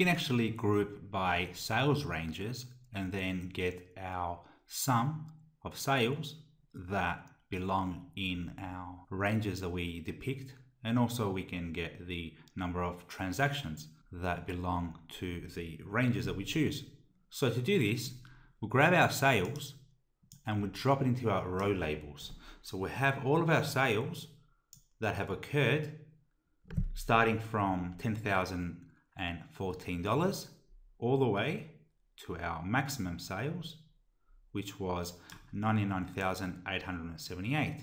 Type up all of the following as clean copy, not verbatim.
can actually group by sales ranges and then get our sum of sales that belong in our ranges that we depict, and also we can get the number of transactions that belong to the ranges that we choose. So to do this, we'll grab our sales and we'll drop it into our row labels. So we have all of our sales that have occurred starting from $10,014 all the way to our maximum sales, which was $99,878.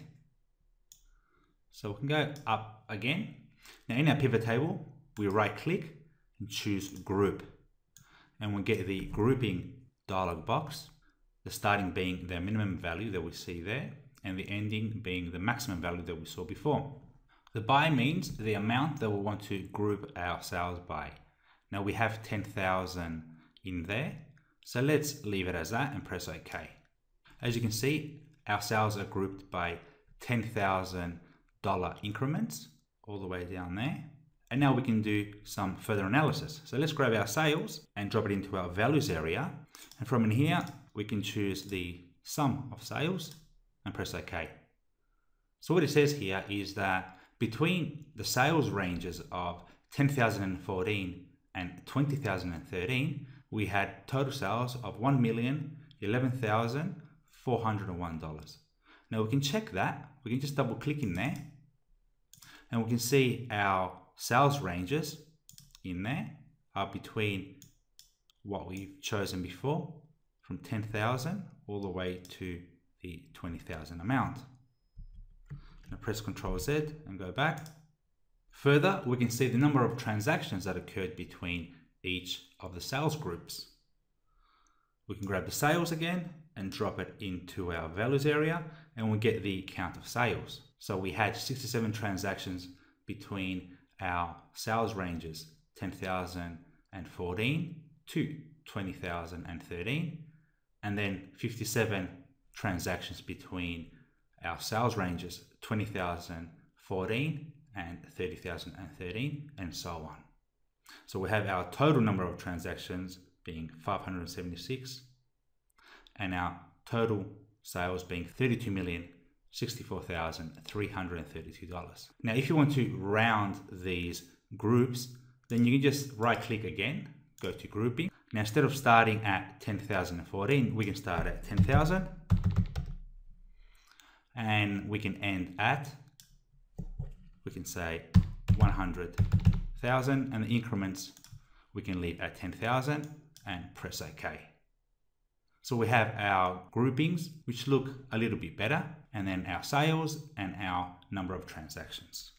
So we can go up again. Now in our pivot table, we right click and choose group, and we'll get the grouping dialog box, the starting being the minimum value that we see there, and the ending being the maximum value that we saw before. The by means the amount that we want to group our sales by. Now we have 10,000 in there, so let's leave it as that and press OK. As you can see, our sales are grouped by $10,000 increments all the way down there. And now we can do some further analysis. So let's grab our sales and drop it into our values area. And from in here, we can choose the sum of sales and press OK. So what it says here is that between the sales ranges of 10,014 and 20,013, we had total sales of $1,011,401. Now we can check that. We can just double click in there and we can see our sales ranges in there are between what we've chosen before, from 10,000 all the way to the 20,000 amount. Now press Ctrl Z and go back. Further, we can see the number of transactions that occurred between each of the sales groups. We can grab the sales again and drop it into our values area, and we'll get the count of sales. So we had 67 transactions between our sales ranges 10,014 to 20,013, and then 57 transactions between our sales ranges 20,014 and 30,013, and so on. So we have our total number of transactions being 576 and our total sales being $32,064,332. Now if you want to round these groups, then you can just right click again, go to grouping. Now instead of starting at 10,014, we can start at 10,000 and we can end at, we can say 100,000, and the increments we can leave at 10,000 and press OK. So we have our groupings which look a little bit better, and then our sales and our number of transactions.